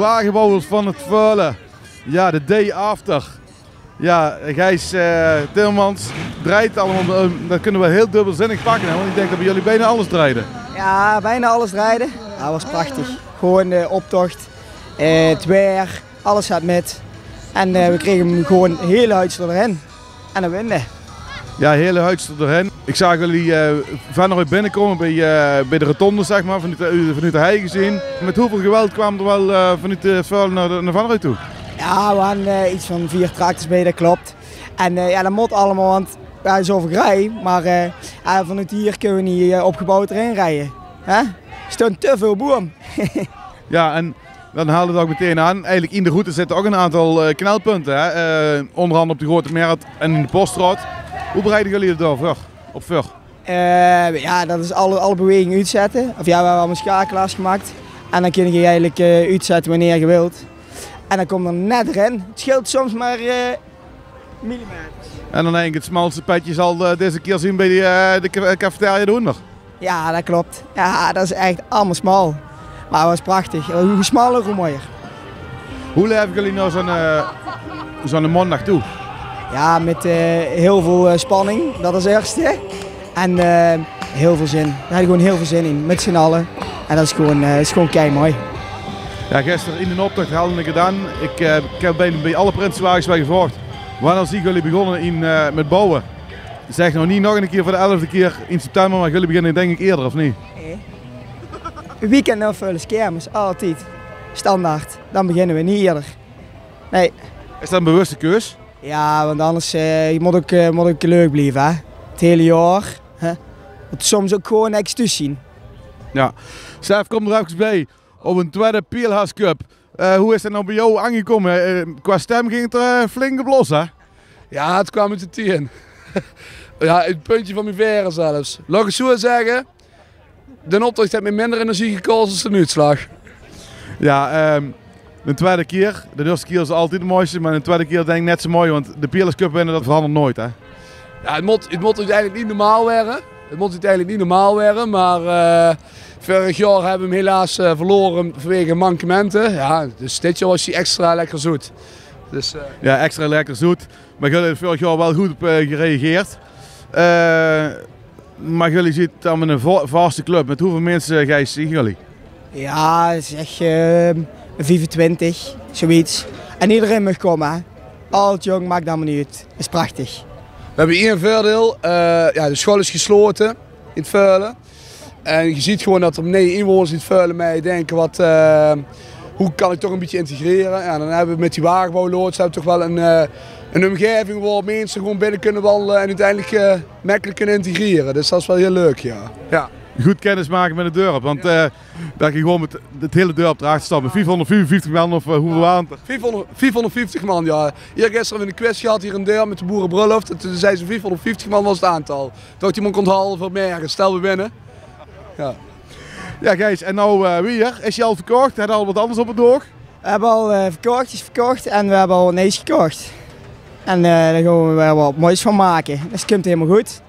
wagenbouwers van het Veulen. Ja, de day after. Ja, Gijs Timmermans draait allemaal, dat kunnen we heel dubbelzinnig pakken, hè? Want ik denk dat we jullie bijna alles draaiden. Ja, bijna alles rijden. Dat was prachtig. Gewoon de optocht, het weer, alles gaat met. En we kregen hem gewoon hele huidster erin. En dan winnen. Ja, hele huidster erin. Ik zag jullie vanuit binnenkomen bij de rotonde, zeg maar, vanuit de hei gezien. Met hoeveel geweld kwamen er wel vanuit het Veulen naar Vanuit toe? Ja, we hadden iets van 4 tractors bij, dat klopt. En ja, dat moet allemaal, want ja, zoveel rij, maar vanuit hier kunnen we niet opgebouwd erin rijden. Er stond te veel boom. Ja, en dan haalden we het ook meteen aan. Eigenlijk in de route zitten ook een aantal knelpunten. Hè? Onder andere op de Grote Markt en in de Postraat. Hoe bereiden jullie het door op Veur? Ja, dat is alle bewegingen uitzetten. Of ja, we hebben allemaal schakelaars gemaakt. En dan kun je eigenlijk uitzetten wanneer je wilt. En dan komt er net erin. Het scheelt soms maar millimeters. En dan denk ik het smalste petje zal deze keer zien bij de cafetaria de Hoender. Ja, dat klopt. Ja, dat is echt allemaal smal. Maar het was prachtig. Hoe smaller, hoe mooier. Hoe leven jullie nou zo'n maandag toe? Ja, met heel veel spanning. Dat is het eerste. En heel veel zin. Daar had ik gewoon heel veel zin in. Met z'n allen. En dat is gewoon keimooi. Ja, gisteren in de optocht hadden we gedaan. Ik heb bij alle Prinsenwagens bij gevolgd. Wanneer zien jullie begonnen met bouwen? Zeg nou niet nog een keer voor de 11e keer in september, maar jullie beginnen denk ik eerder, of niet? Nee. Weekend of kermis, altijd. Standaard. Dan beginnen we niet eerder. Nee. Is dat een bewuste keus? Ja, want anders je moet ook leuk blijven. Hè? Het hele jaar. Hè? Het soms ook gewoon niks te zien. Ja. Stef, kom er even bij. Op een tweede Pielhaas Cup. Hoe is dat nou bij jou aangekomen? Qua stem ging het flink geblos, hè? Ja, het kwam uit de 10. Ja, het puntje van mijn veren zelfs. Laat ik zo zeggen, de optocht heeft me minder energie gekost dan de uitslag. Ja, de tweede keer. De eerste keer is altijd de mooiste, maar de tweede keer denk ik net zo mooi, want de Pielhaas Cup winnen, dat verandert nooit, hè? Ja, het moet uiteindelijk niet normaal worden. Het moet uiteindelijk niet normaal worden, maar vorig jaar hebben we hem helaas verloren vanwege mankementen. Ja, dus dit jaar was hij extra lekker zoet. Dus, ja, extra lekker zoet. Maar jullie hebben vorig jaar wel goed op gereageerd. Maar jullie zitten dan met een vaste club. Met hoeveel mensen, Gijs, zien jullie? Ja, zeg 25, zoiets. En iedereen mag komen. Hè? Oud, jong, maakt allemaal niet uit. Dat is prachtig. We hebben één voordeel. Ja, de school is gesloten in het Veulen. En je ziet gewoon dat er 9 inwoners in het Veulen mee denken hoe kan ik toch een beetje integreren. Ja, dan hebben we met die wagenbouwloods toch wel een omgeving waar mensen gewoon binnen kunnen wandelen en uiteindelijk makkelijk kunnen integreren. Dus dat is wel heel leuk, ja. Ja. Goed kennis maken met het dorp, want dat je gewoon met het hele dorp erachter staat. Met 455 man of hoeveel waren het er? 450 man, ja. Hier gisteren hebben we een quiz gehad hier in deur met de boerenbrulhof. Toen zei ze 450 man was het aantal. Dacht iemand kon halen voor meer, stel we winnen. Ja. Ja, Gijs, en nou weer, is je al verkocht? Heb je al wat anders op het oog? We hebben al verkocht en we hebben al een neus gekocht. En daar gaan we weer wat moois van maken. Dus het komt helemaal goed.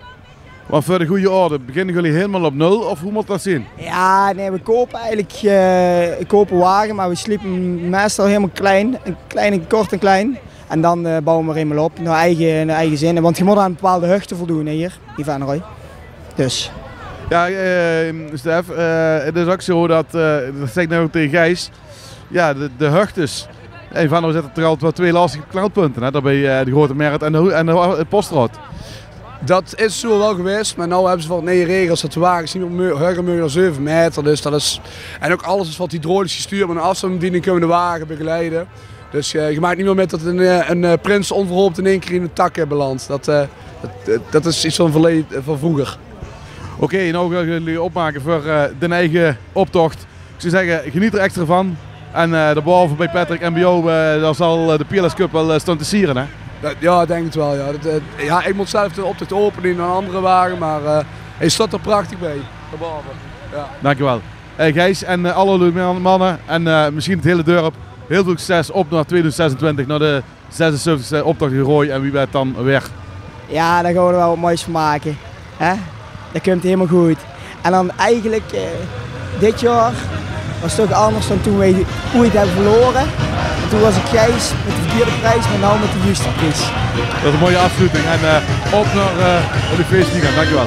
Want voor de goede orde, beginnen jullie helemaal op nul of hoe moet dat zien? Ja, nee, we kopen eigenlijk een wagen, maar we sliepen meestal helemaal klein, kort en klein. En dan bouwen we er eenmaal op, naar eigen zin. Want je moet aan bepaalde hechten voldoen hier Venray. Dus. Ja, Stef, het is ook zo dat zeg ik nou tegen Gijs, ja, de heugtes. En van zitten er altijd wel 2 lastige knelpunten, hè, bij de Grote Markt en de Postraat. Dat is zo wel geweest, maar nu hebben ze wat nieuwe regels dat de wagens niet meer hoger mogen dan 7 meter. Dus dat is, en ook alles is wat hydraulisch gestuurd, met een afstandsbediening kunnen we de wagen begeleiden. Dus je maakt niet meer met dat een prins onverhoopt in één keer in een tak belandt. Dat is iets van vroeger. Oké, nou gaan jullie opmaken voor de eigen optocht. Ik zou zeggen, geniet er extra van. En daarboven bij Patrick en bij jou, daar zal de Pielhaas Cup wel staan te sieren, hè? Ja, ik denk het wel. Ja. Ja, ik moet zelf de optocht openen in een andere wagen, maar hij staat er prachtig bij. Daarboven. Ja. Dankjewel. Gijs en alle mannen en misschien het hele dorp. Heel veel succes op naar 2026, naar de 76e optocht in Rooi en wie weet dan weer. Ja, daar gaan we er wel wat moois van maken. Hè? Dat komt helemaal goed. En dan eigenlijk dit jaar was toch anders dan toen wij ooit hebben verloren. En toen was ik Gijs met de verkeerde prijs, maar nu met de juiste prijs. Dat is een mooie afsluiting en op naar de feestliga. Dankjewel.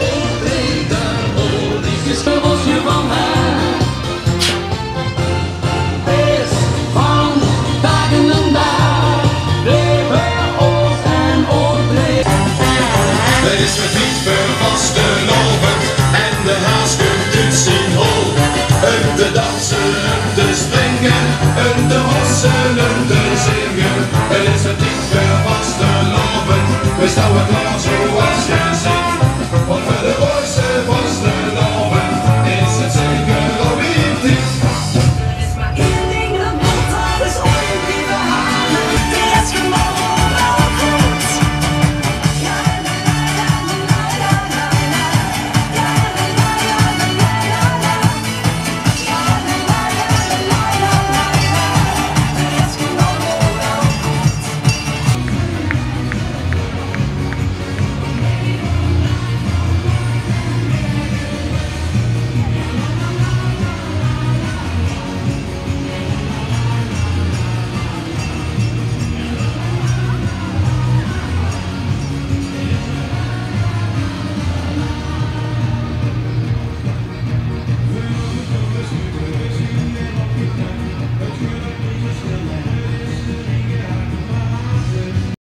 Het is verdriet vastelovend en de haas kunt u zien hol. En te dansen, en te springen, en te hossen, en te zingen. Het is verdriet vastelovend, we staan klaar zoals je zingt.